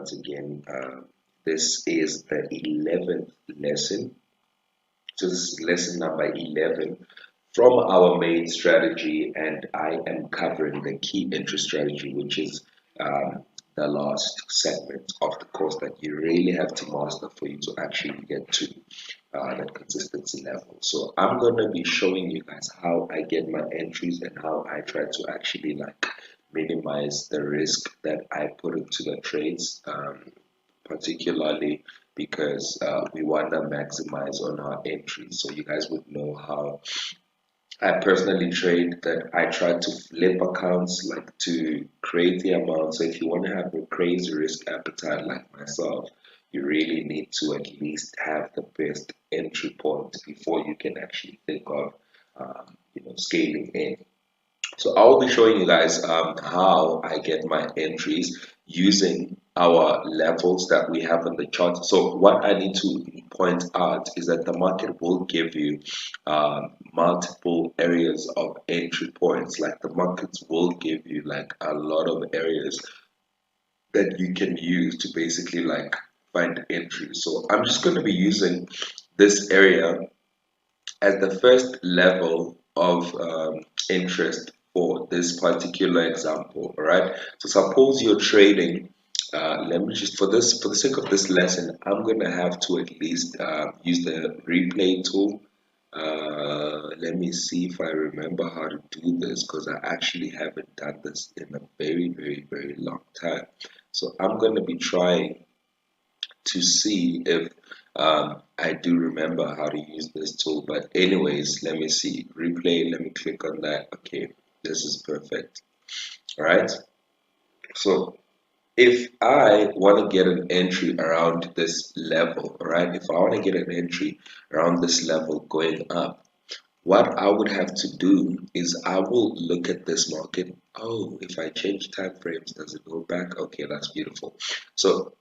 once again. This is the 11th lesson. So this is lesson number 11 from our main strategy, and I am covering the key entry strategy, which is the last segment of the course that you really have to master for you to actually get to that consistency level. So I'm going to be showing you guys how I get my entries and how I try to actually like minimize the risk that I put into the trades, particularly because we want to maximize on our entries. So you guys would know how I personally trade, that I try to flip accounts like to create the amount. So if you want to have a crazy risk appetite like myself, you really need to at least have the best entry point before you can actually think of scaling in. So I'll be showing you guys how I get my entries using our levels that we have on the chart. So what I need to point out is that the market will give you multiple areas of entry points. Like the markets will give you like a lot of areas that you can use to basically like find entries. So I'm just going to be using this area as the first level of interest for this particular example. All right, so suppose you're trading, let me just, for the sake of this lesson, I'm gonna have to at least use the replay tool. Let me see if I remember how to do this, because I actually haven't done this in a very long time. So I'm gonna be trying to see if I do remember how to use this tool. But anyways, let me see. Replay, let me click on that. Okay, this is perfect. All right. So if I want to get an entry around this level, all right, if I want to get an entry around this level going up, what I would have to do is I will look at this market. Oh, if I change time frames, does it go back? Okay, that's beautiful. So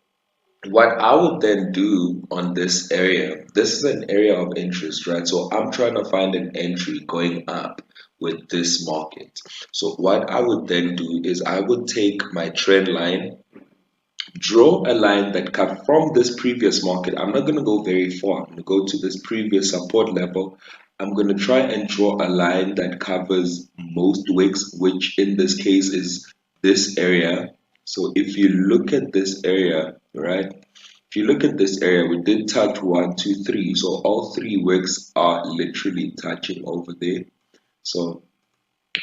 what I would then do on this area, this is an area of interest, right? So I'm trying to find an entry going up with this market. So what I would then do is I would take my trend line, draw a line that comes from this previous market. I'm not going to go very far. I'm going to go to this previous support level. I'm going to try and draw a line that covers most wicks, which in this case is this area. So if you look at this area, right? If you look at this area, we did touch 1, 2, 3. So all three wicks are literally touching over there. So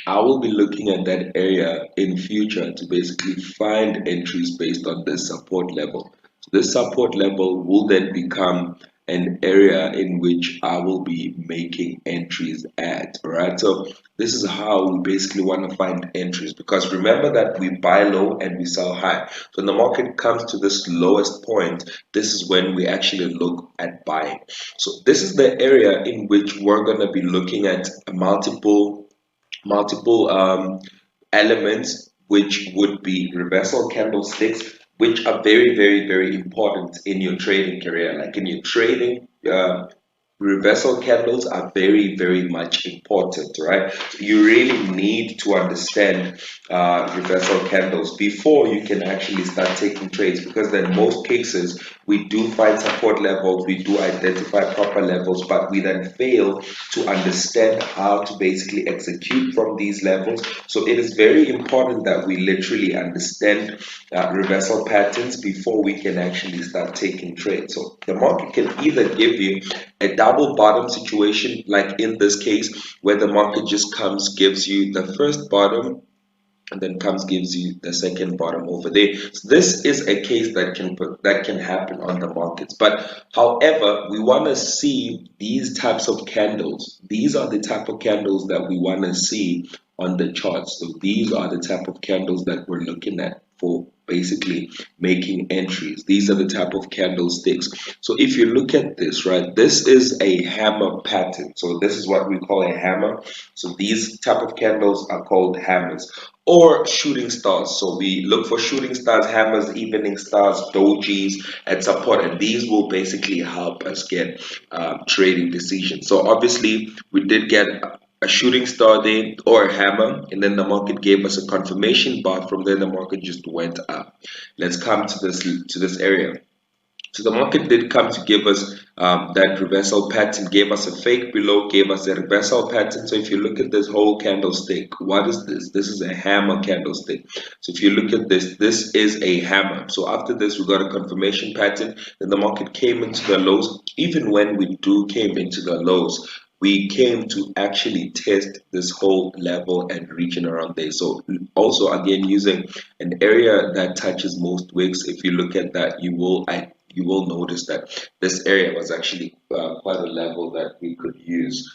I will be looking at that area in future to basically find entries based on this support level. So this support level will then become an area in which I will be making entries at. Alright, so this is how we basically want to find entries, because remember that we buy low and we sell high. So when the market comes to this lowest point, this is when we actually look at buying. So this is the area in which we're going to be looking at multiple elements, which would be reversal candlesticks, which are very important in your trading career. Like in your trading, reversal candles are very much important, right? So you really need to understand reversal candles before you can actually start taking trades, because in most cases we do find support levels, we do identify proper levels, but we then fail to understand how to basically execute from these levels. So it is very important that we literally understand reversal patterns before we can actually start taking trades. So the market can either give you a double bottom situation, like in this case, where the market just comes, gives you the first bottom, and then comes, gives you the second bottom over there. So this is a case that can happen on the markets. But however, we want to see these types of candles. These are the type of candles that we want to see on the charts. So these are the type of candles that we're looking at for basically making entries. These are the type of candlesticks. So if you look at this, right, this is a hammer pattern. So this is what we call a hammer. So these type of candles are called hammers, or shooting stars. So we look for shooting stars, hammers, evening stars, dojis, and support, and these will basically help us get trading decisions. So obviously we did get a shooting star there or a hammer, and then the market gave us a confirmation bar. From there the market just went up. Let's come to this area. So the market did come to give us that reversal pattern, gave us a fake below, gave us a reversal pattern. So if you look at this whole candlestick, what is this? This is a hammer candlestick. So if you look at this, this is a hammer. So after this, we got a confirmation pattern. Then the market came into the lows. Even when we came into the lows, we came to actually test this whole level and region around there. So also again using an area that touches most wicks, if you look at that, you will notice that this area was actually quite a level that we could use.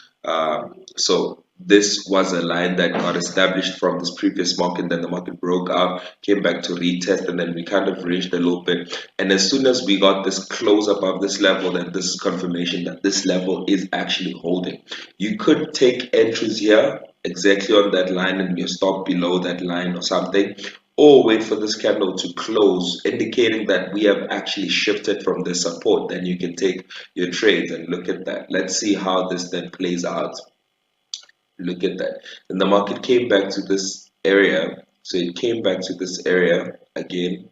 So this was a line that got established from this previous market, then the market broke out, came back to retest, and then we kind of reached a little bit. And as soon as we got this close above this level, then this is confirmation that this level is actually holding. You could take entries here exactly on that line and you stop below that line or something, or wait for this candle to close, indicating that we have actually shifted from the support. Then you can take your trades and look at that. Let's see how this then plays out. Look at that. And the market came back to this area. So it came back to this area again,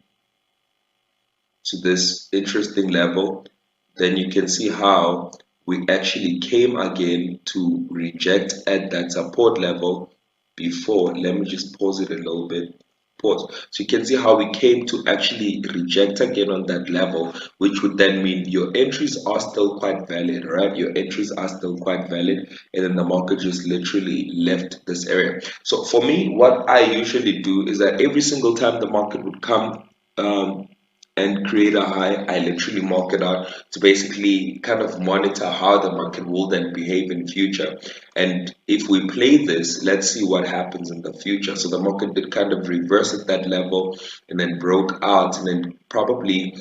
to this interesting level. Then you can see how we actually came again to reject at that support level before. Let me just pause it a little bit. Pause. So you can see how we came to actually reject again on that level, which would then mean your entries are still quite valid, right? Your entries are still quite valid, and then the market just literally left this area. So for me, what I usually do is that every single time the market would come and create a high, I literally mark it out to basically kind of monitor how the market will then behave in future. And if we play this, let's see what happens in the future. So the market did kind of reverse at that level and then broke out, and then probably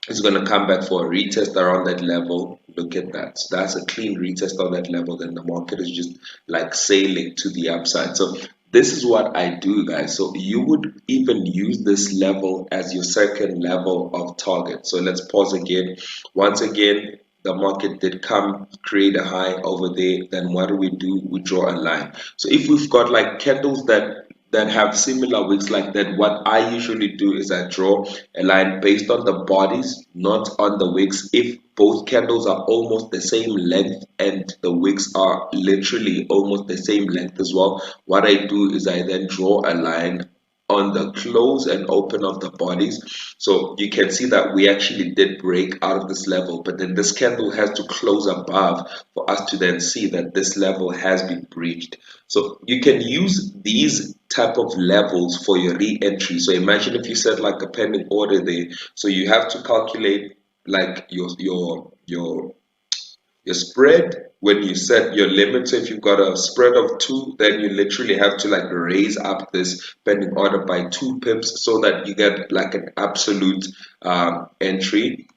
it's going to come back for a retest around that level. Look at that. So that's a clean retest on that level. Then the market is just like sailing to the upside. So this is what I do, guys. So you would even use this level as your second level of target. So let's pause again. Once again, the market did come create a high over there. Then what do? We draw a line. So if we've got like candles that have similar wicks like that, what I usually do is I draw a line based on the bodies, not on the wicks. If both candles are almost the same length and the wicks are literally almost the same length as well, what I do is I then draw a line on the close and open of the bodies. So you can see that we actually did break out of this level, but then this candle has to close above for us to then see that this level has been breached. So you can use these type of levels for your re-entry. So imagine if you set like a pending order there, so you have to calculate like your spread when you set your limit. So if you've got a spread of 2, then you literally have to like raise up this pending order by 2 pips so that you get like an absolute entry.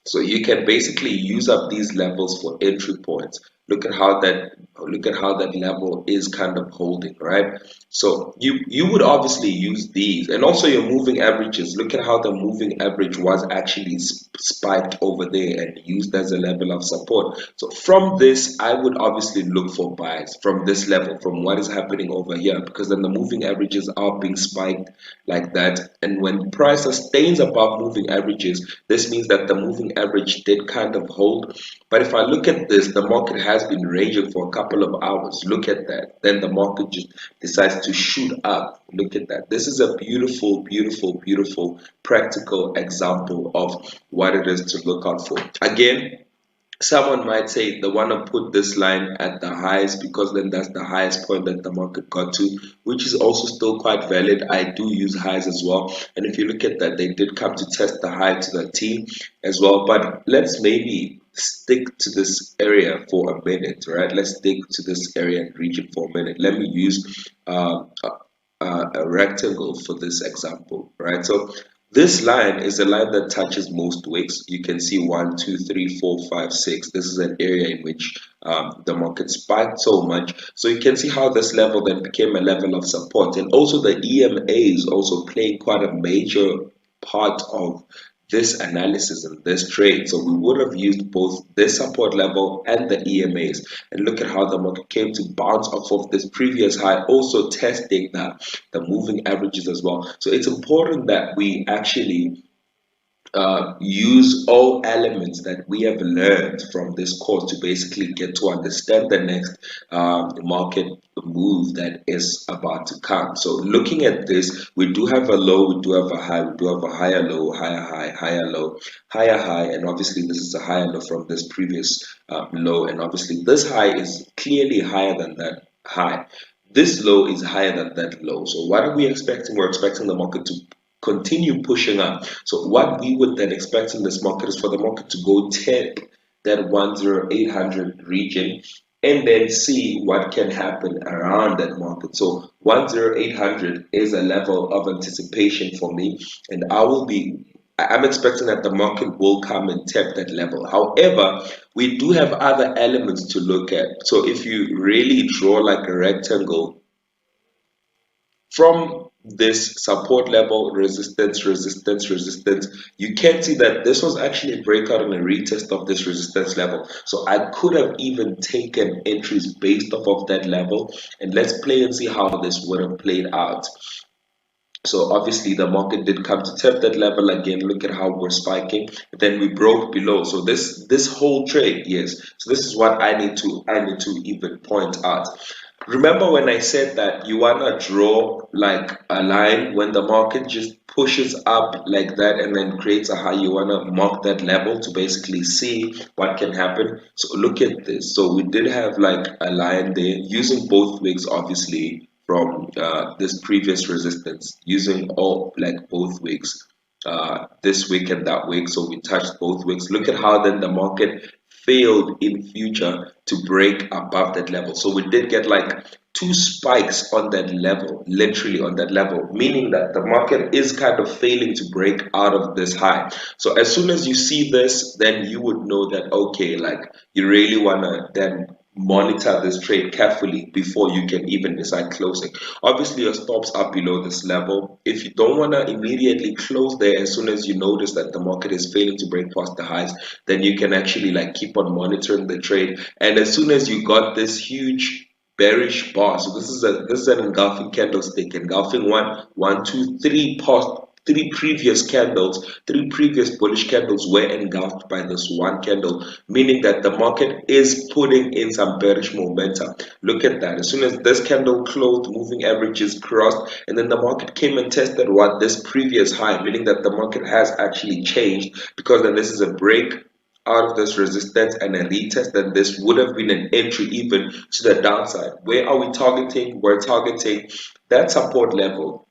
So you can basically use up these levels for entry points. Look at how that level is kind of holding, right? So you would obviously use these, and also your moving averages. Look at how the moving average was actually spiked over there and used as a level of support. So from this, I would obviously look for buys from this level, from what is happening over here, because then the moving averages are being spiked like that. And when price sustains above moving averages, this means that the moving average did kind of hold. But if I look at this, the market has been ranging for a couple of hours. Look at that. Then the market just decides to shoot up. Look at that. This is a beautiful, beautiful, beautiful practical example of what it is to look out for. Again, someone might say they want to put this line at the highest because then that's the highest point that the market got to, which is also still quite valid. I do use highs as well, and if you look at that, they did come to test the high to the T as well. But let's maybe stick to this area for a minute, right? Let's stick to this area and region for a minute. Let me use a rectangle for this example, right? So this line is a line that touches most wicks. You can see 1, 2, 3, 4, 5, 6. This is an area in which the market spiked so much. So you can see how this level then became a level of support. And also the EMA is also playing quite a major part of this analysis and this trade. So we would have used both this support level and the EMAs. And look at how the market came to bounce off of this previous high, also testing the moving averages as well. So it's important that we actually use all elements that we have learned from this course to basically get to understand the next market move that is about to come. So looking at this, we do have a low, we do have a high, we do have a higher low, higher high, higher low, higher high, and obviously this is a higher low from this previous low, and obviously this high is clearly higher than that high. This low is higher than that low. So what are we expecting? We're expecting the market to continue pushing up. So what we would then expect in this market is for the market to go tap that 10800 region and then see what can happen around that market. So 10800 is a level of anticipation for me, and I'm expecting that the market will come and tap that level. However, we do have other elements to look at. So if you really draw like a rectangle from this support level, resistance, resistance, resistance, you can see that this was actually a breakout and a retest of this resistance level. So I could have even taken entries based off of that level, and let's play and see how this would have played out. So obviously the market did come to tap that level again. Look at how we're spiking. Then we broke below. So this whole trade, yes. So this is what I need to even point out. Remember when I said that you wanna draw like a line when the market just pushes up like that and then creates a high, you wanna mark that level to basically see what can happen. So look at this. So we did have like a line there using both wicks obviously from this previous resistance, using all like both wicks, this week and that week. So we touched both wicks. Look at how then the market failed in future to break above that level. So we did get like two spikes on that level, literally on that level, meaning that the market is kind of failing to break out of this high. So as soon as you see this, then you would know that okay, like you really wanna then monitor this trade carefully before you can even decide closing. Obviously, your stops are below this level. If you don't want to immediately close there as soon as you notice that the market is failing to break past the highs, then you can actually like keep on monitoring the trade. And as soon as you got this huge bearish bar, so this is an engulfing candlestick, engulfing one, two, three past three previous candles, three previous bullish candles were engulfed by this one candle, meaning that the market is putting in some bearish momentum. Look at that. As soon as this candle closed, moving averages crossed, and then the market came and tested what this previous high, meaning that the market has actually changed, because then this is a break out of this resistance and a retest, then this would have been an entry even to the downside. Where are we targeting? We're targeting that support level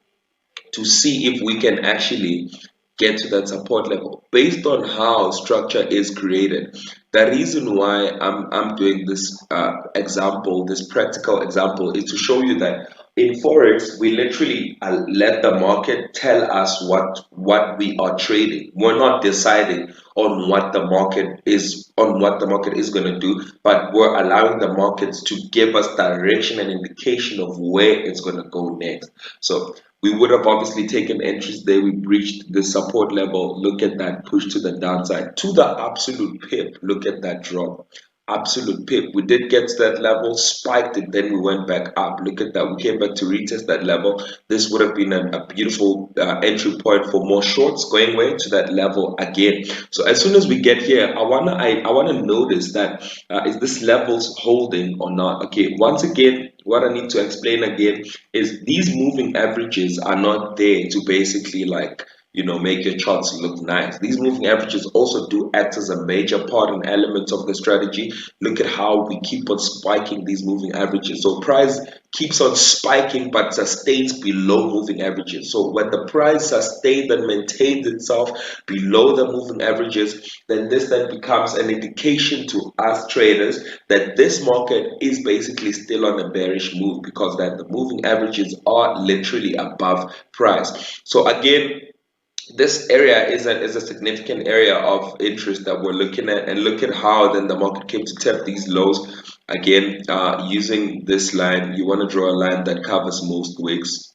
to see if we can actually get to that support level based on how structure is created. The reason why I'm doing this example, this practical example, is to show you that in Forex, we literally let the market tell us what we are trading. We're not deciding on what the market is going to do, but we're allowing the markets to give us direction and indication of where it's going to go next. So we would have obviously taken entries there. We breached the support level. Look at that push to the downside, to the absolute pip. Look at that drop. Absolute pip. We did get to that level, spiked it, then we went back up. Look at that. We came back to retest that level. This would have been a beautiful entry point for more shorts going way to that level again. So as soon as we get here, I wanna notice that is this levels holding or not? Okay, once again, what I need to explain again is these moving averages are not there to basically like make your charts look nice. These moving averages also do act as a major part and element of the strategy. Look at how we keep on spiking these moving averages. So price keeps on spiking but sustains below moving averages. So when the price sustains and maintains itself below the moving averages, then this then becomes an indication to us traders that this market is basically still on a bearish move, because that the moving averages are literally above price. So again, this area is a significant area of interest that we're looking at, and look at how then the market came to tap these lows again. Using this line, you want to draw a line that covers most wicks.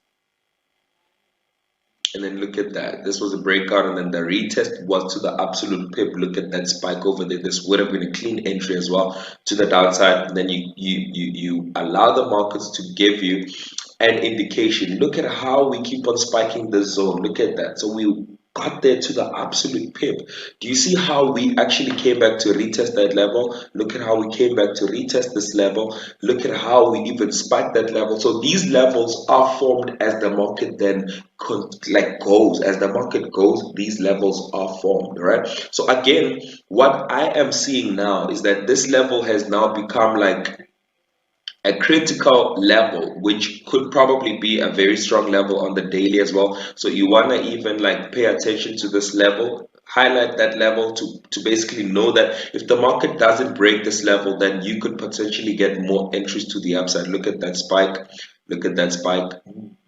And then look at that. This was a breakout, and then the retest was to the absolute pip. Look at that spike over there. This would have been a clean entry as well to the downside. And then you allow the markets to give you an indication. Look at how we keep on spiking this zone. Look at that. So we got there to the absolute pip. Do you see how we actually came back to retest that level? Look at how we came back to retest this level. Look at how we even spiked that level. So these levels are formed as the market then goes. As the market goes, these levels are formed, right? So again, what I am seeing now is that this level has now become like a critical level, which could probably be a very strong level on the daily as well. So you want to even like pay attention to this level, highlight that level to basically know that if the market doesn't break this level, then you could potentially get more entries to the upside. Look at that spike. Look at that spike.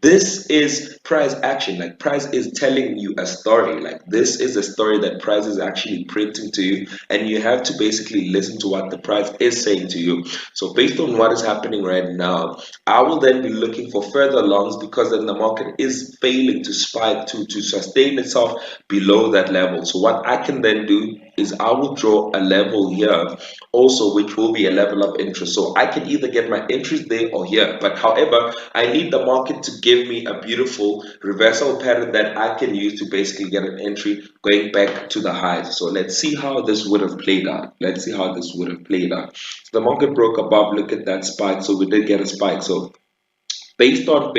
This is price action. Like price is telling you a story. Like this is a story that price is actually printing to you, and you have to basically listen to what the price is saying to you. So based on what is happening right now, I will then be looking for further longs, because then the market is failing to spike to sustain itself below that level. So what I can then do is I will draw a level here also, which will be a level of interest. So I can either get my interest there or here, but however, I need the market to give me a beautiful reversal pattern that I can use to basically get an entry going back to the highs. So let's see how this would have played out. Let's see how this would have played out. So the market broke above. Look at that spike. So we did get a spike. So based on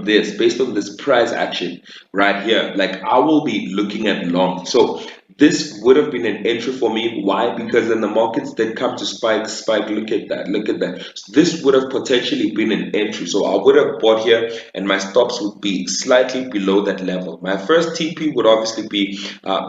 this price action right here, like I will be looking at long. So this would have been an entry for me. Why? Because then the markets that come to spike, look at that, look at that. So this would have potentially been an entry. So I would have bought here, and my stops would be slightly below that level. My first TP would obviously be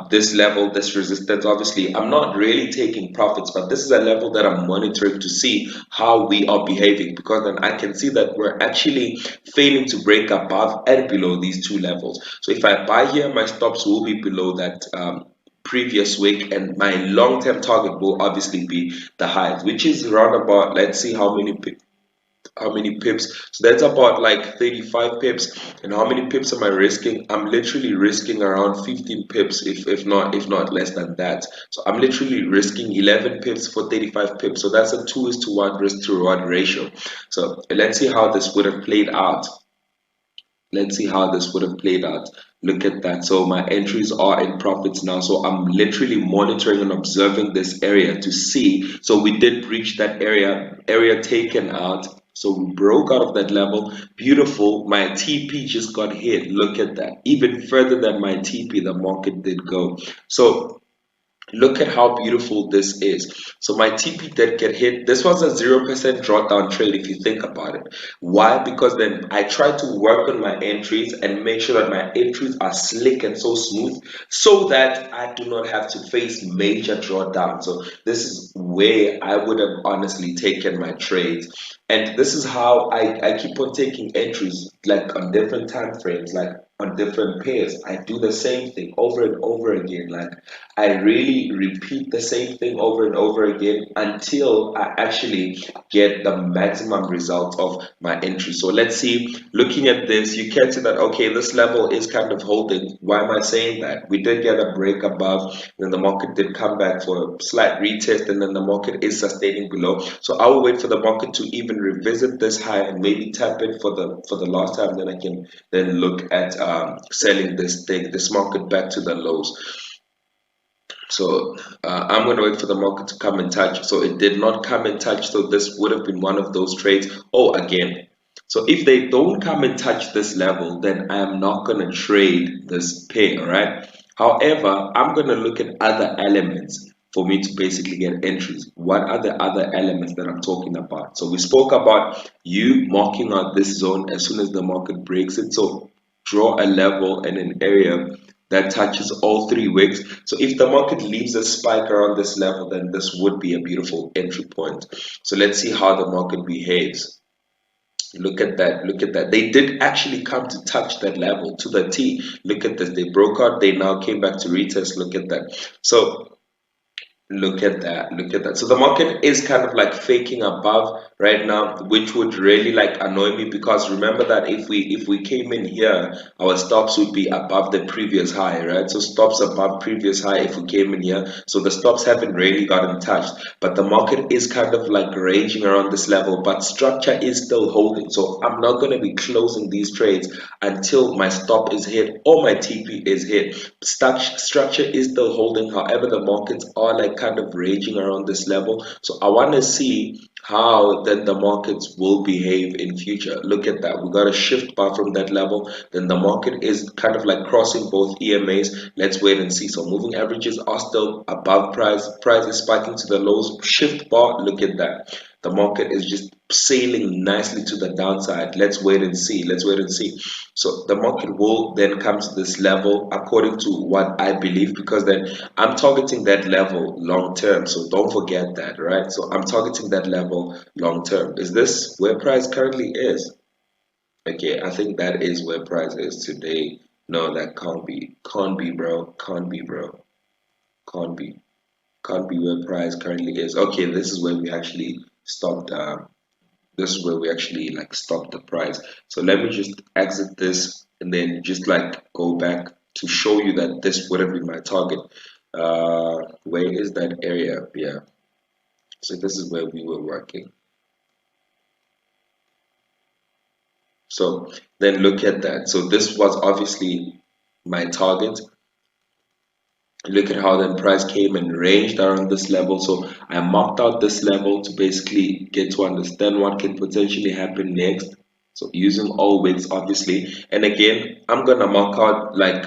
this level, this resistance. Obviously, I'm not really taking profits, but this is a level that I'm monitoring to see how we are behaving, because then I can see that we're actually failing to break above and below these two levels. So if I buy here, my stops will be below that previous week, and my long-term target will obviously be the highs, which is around about, let's see how many pips. So that's about like 35 pips. And how many pips am I risking? I'm literally risking around 15 pips, if not less than that. So I'm literally risking 11 pips for 35 pips. So that's a 2:1 risk to reward ratio. So let's see how this would have played out. Let's see how this would have played out. Look at that. So my entries are in profits now. So I'm literally monitoring and observing this area to see. So we did breach that area taken out. So we broke out of that level. Beautiful. My TP just got hit. Look at that. Even further than my TP, the market did go. So look at how beautiful this is. So my TP did get hit. This was a 0% drawdown trade if you think about it. Why? Because then I try to work on my entries and make sure that my entries are slick and so smooth, so that I do not have to face major drawdown. So this is where I would have honestly taken my trades. And this is how I keep on taking entries, like on different time frames, like on different pairs. I do the same thing over and over again. Like I really repeat the same thing over and over again until I actually get the maximum result of my entry. So let's see, looking at this, you can see that, okay, this level is kind of holding. Why am I saying that? We did get a break above, then the market did come back for a slight retest, and then the market is sustaining below. So I will wait for the market to even revisit this high and maybe tap it for the last time. Then I can then look at selling this market back to the lows. So I'm going to wait for the market to come and touch. So it did not come and touch. So this would have been one of those trades. Oh, again. So if they don't come and touch this level, then I am not going to trade this pair, right? However, I'm going to look at other elements for me to basically get entries. What are the other elements that I'm talking about? So we spoke about you marking out this zone as soon as the market breaks it. So draw a level and an area that touches all 3 wicks. So if the market leaves a spike around this level, then this would be a beautiful entry point. So let's see how the market behaves. Look at that, look at that. They did actually come to touch that level to the T. Look at this, they broke out, they now came back to retest. Look at that. So Look at that. Look at that. So the market is kind of like faking above right now, which would really like annoy me because remember that if we came in here, our stops would be above the previous high, right? So stops above previous high if we came in here. So the stops haven't really gotten touched, but the market is kind of like ranging around this level, but structure is still holding. So I'm not going to be closing these trades until my stop is hit or my TP is hit. Structure is still holding, however, the markets are like kind of raging around this level. So I want to see how then the markets will behave in future. Look at that. We got a shift bar from that level. Then the market is kind of like crossing both EMAs. Let's wait and see. So moving averages are still above price. Price is spiking to the lows. Shift bar. Look at that. The market is just sailing nicely to the downside. Let's wait and see. Let's wait and see. So the market will then come to this level according to what I believe, because then I'm targeting that level long term. So don't forget that, right? So I'm targeting that level long term. Is this where price currently is? Okay, I think that is where price is today. No, that can't be. Can't be, bro. Can't be, bro. Can't be. Can't be where price currently is. Okay, this is where we actually stopped. This is where we actually like stop the price. So let me just exit this and then just like go back to show you that this would have been my target. Where is that area? Yeah, so this is where we were working. So then look at that. So this was obviously my target. Look at how then price came and ranged around this level. So I marked out this level to basically get to understand what can potentially happen next. So using all wicks obviously. And again, I'm gonna mark out like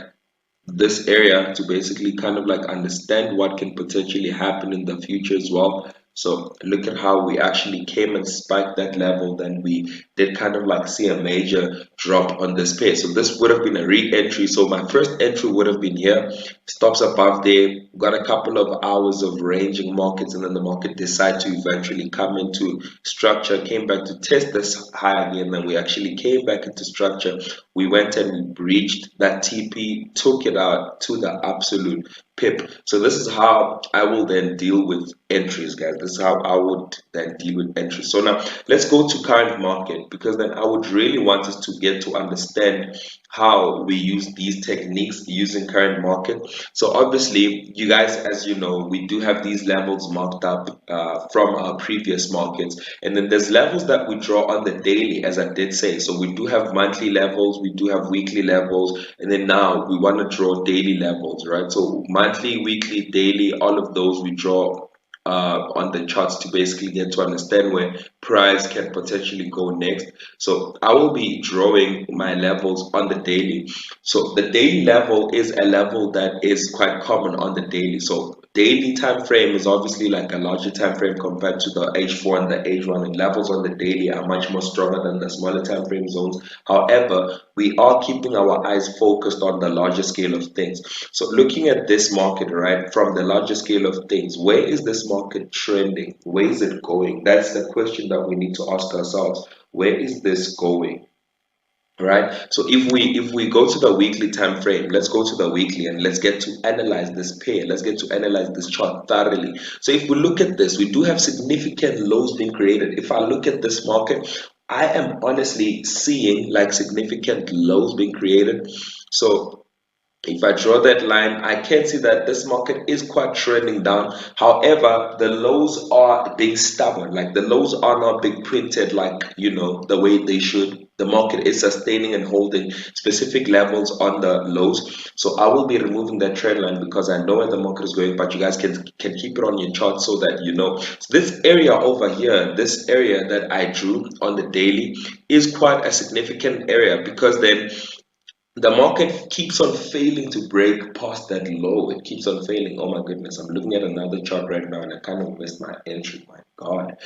this area to basically kind of like understand what can potentially happen in the future as well. So look at how we actually came and spiked that level, then we did kind of like see a major drop on this pair. So this would have been a re-entry. So my first entry would have been here, stops above there, got a couple of hours of ranging markets, and then the market decided to eventually come into structure, came back to test this high again, then we actually came back into structure. We went and we breached that TP, took it out to the absolute pip. So this is how I will then deal with entries, guys. This is how I would then deal with entries. So now let's go to current market, because then I would really want us to get to understand how we use these techniques using current market. So obviously, you guys, as you know, we do have these levels marked up from our previous markets, and then there's levels that we draw on the daily, as I did say. So we do have monthly levels, we do have weekly levels, and then now we want to draw daily levels, right? So monthly, weekly, daily, all of those we draw on the charts to basically get to understand where price can potentially go next. So I will be drawing my levels on the daily. So the daily level is a level that is quite common on the daily. So daily time frame is obviously like a larger time frame compared to the H4 and the H1, and levels on the daily are much more stronger than the smaller time frame zones. However, we are keeping our eyes focused on the larger scale of things. So looking at this market, right, from the larger scale of things, where is this market trending? Where is it going? That's the question that we need to ask ourselves. Where is this going? Right. So if we go to the weekly time frame, let's go to the weekly and let's get to analyze this pair. Let's get to analyze this chart thoroughly. So if we look at this, we do have significant lows being created. If I look at this market, I am honestly seeing like significant lows being created. So if I draw that line, I can see that this market is quite trending down. However, the lows are being stubborn. Like the lows are not being printed like, the way they should. The market is sustaining and holding specific levels on the lows. So I will be removing that trend line because I know where the market is going, but you guys can keep it on your chart so that you know. So this area over here, this area that I drew on the daily is quite a significant area, because then the market keeps on failing to break past that low. It keeps on failing. Oh my goodness, I'm looking at another chart right now and I kind of missed my entry. My God.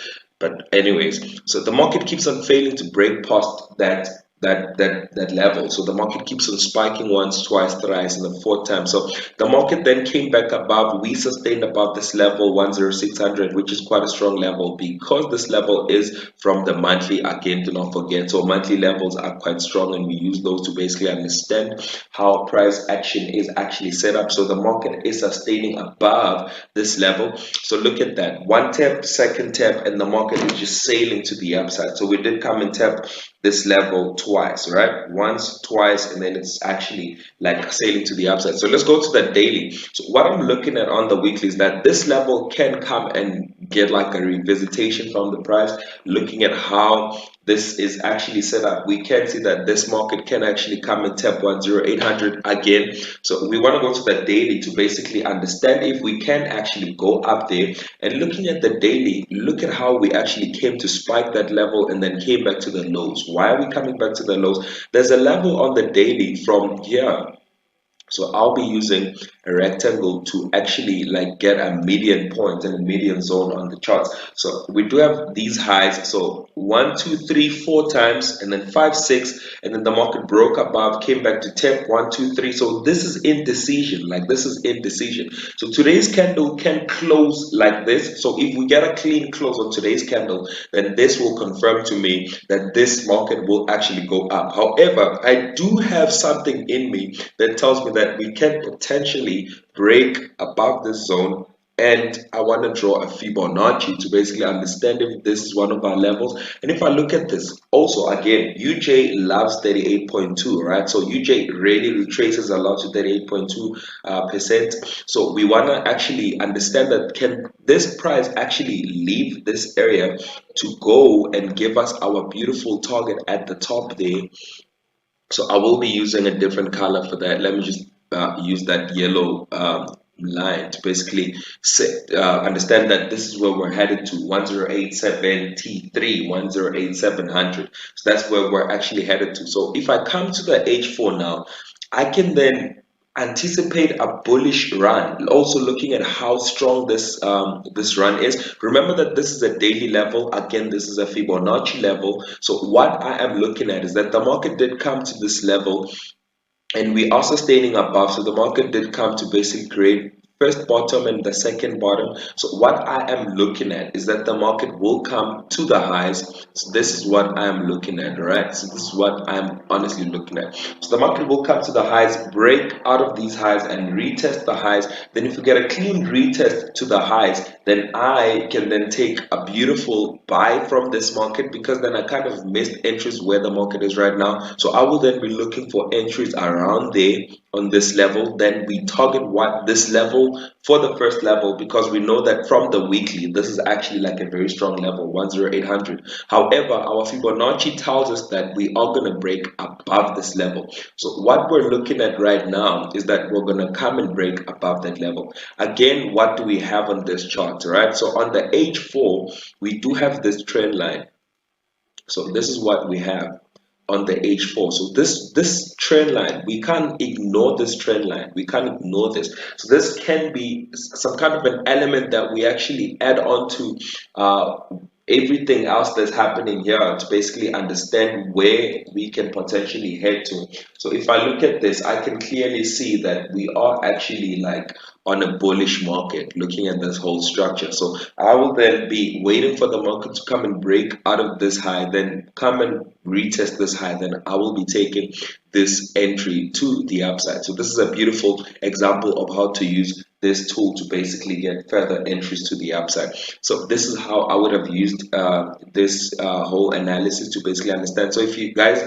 But anyways, so the market keeps on failing to break past that that level. So the market keeps on spiking once, twice, thrice, and the fourth time. So the market then came back above. We sustained above this level 10600, which is quite a strong level because this level is from the monthly. Again, do not forget. So monthly levels are quite strong, and we use those to basically understand how price action is actually set up. So the market is sustaining above this level. So look at that. One tap, second tap, and the market is just sailing to the upside. So we did come and tap this level twice, right? Once, twice, and then it's actually like sailing to the upside. So let's go to the daily. So what I'm looking at on the weekly is that this level can come and get like a revisitation from the price. Looking at how this is actually set up, we can see that this market can actually come and tap 10800 again. So we want to go to the daily to basically understand if we can actually go up there. And looking at the daily, look at how we actually came to spike that level and then came back to the lows. Why are we coming back to the lows? There's a level on the daily from here. So I'll be using a rectangle to actually like get a median point and a median zone on the charts. So we do have these highs. So 1, 2, 3, 4 times, and then 5, 6, and then the market broke above, came back to tap 1, 2, 3. So this is indecision. Like this is indecision. So today's candle can close like this. So if we get a clean close on today's candle, then this will confirm to me that this market will actually go up. However, I do have something in me that tells me that we can potentially break above this zone, and I want to draw a Fibonacci to basically understand if this is one of our levels. And if I look at this, also again, UJ loves 38.2, right? So UJ really retraces a lot to 38.2%. So we want to actually understand that can this price actually leave this area to go and give us our beautiful target at the top there. So I will be using a different color for that. Let me just use that yellow line to basically understand that this is where we're headed to 1087T3, 108700. So that's where we're actually headed to. So if I come to the H4 now, I can then anticipate a bullish run. Also looking at how strong this run is. Remember that this is a daily level. Again, this is a Fibonacci level. So what I am looking at is that the market did come to this level, and we are sustaining above. So the market did come to basically create first bottom and the second bottom. So what I am looking at is that the market will come to the highs. So this is what I am looking at, right? So this is what I'm honestly looking at. So the market will come to the highs, break out of these highs and retest the highs. Then if we get a clean retest to the highs, then I can then take a beautiful buy from this market, because then I kind of missed entries where the market is right now. So I will then be looking for entries around there on this level. Then we target what this level for the first level, because we know that from the weekly this is actually like a very strong level, 10800. However, our Fibonacci tells us that we are going to break above this level. So what we're looking at right now is that we're going to come and break above that level. Again, what do we have on this chart, right? So on the H4 we do have this trend line. So this is what we have on the H4. So this trend line, we can't ignore this trend line. We can't ignore this. So this can be some kind of an element that we actually add on to everything else that's happening here to basically understand where we can potentially head to. So if I look at this, I can clearly see that we are actually like on a bullish market looking at this whole structure. So I will then be waiting for the market to come and break out of this high, then come and retest this high, then I will be taking this entry to the upside. So this is a beautiful example of how to use this tool to basically get further entries to the upside. So this is how I would have used this whole analysis to basically understand. So if you guys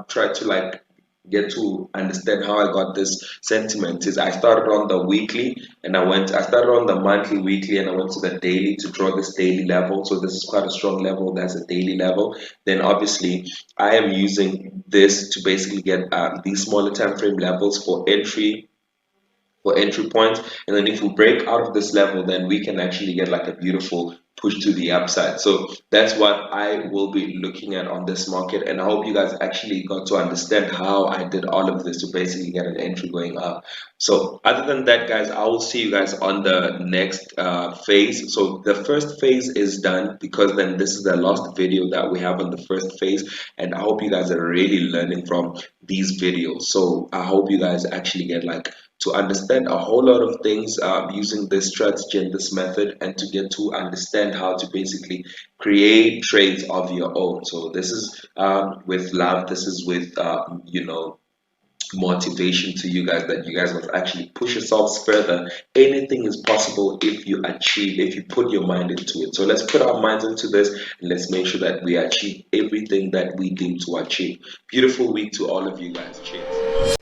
try to like get to understand how I got this sentiment, is I started on the weekly and I started on the monthly, weekly, and I went to the daily to draw this daily level. So this is quite a strong level. That's a daily level. Then obviously I am using this to basically get these smaller time frame levels for entry points. And then if we break out of this level, then we can actually get like a beautiful push to the upside. So that's what I will be looking at on this market, and I hope you guys actually got to understand how I did all of this to basically get an entry going up. So other than that, guys, I will see you guys on the next phase. So the first phase is done, because then this is the last video that we have on the first phase, and I hope you guys are really learning from these videos. So I hope you guys actually get like to understand a whole lot of things using this strategy and this method, and to get to understand how to basically create trades of your own. So this is with love, this is with motivation to you guys, that you guys must actually push yourselves further. Anything is possible if you put your mind into it. So let's put our minds into this, and let's make sure that we achieve everything that we deem to achieve. Beautiful week to all of you guys. Cheers.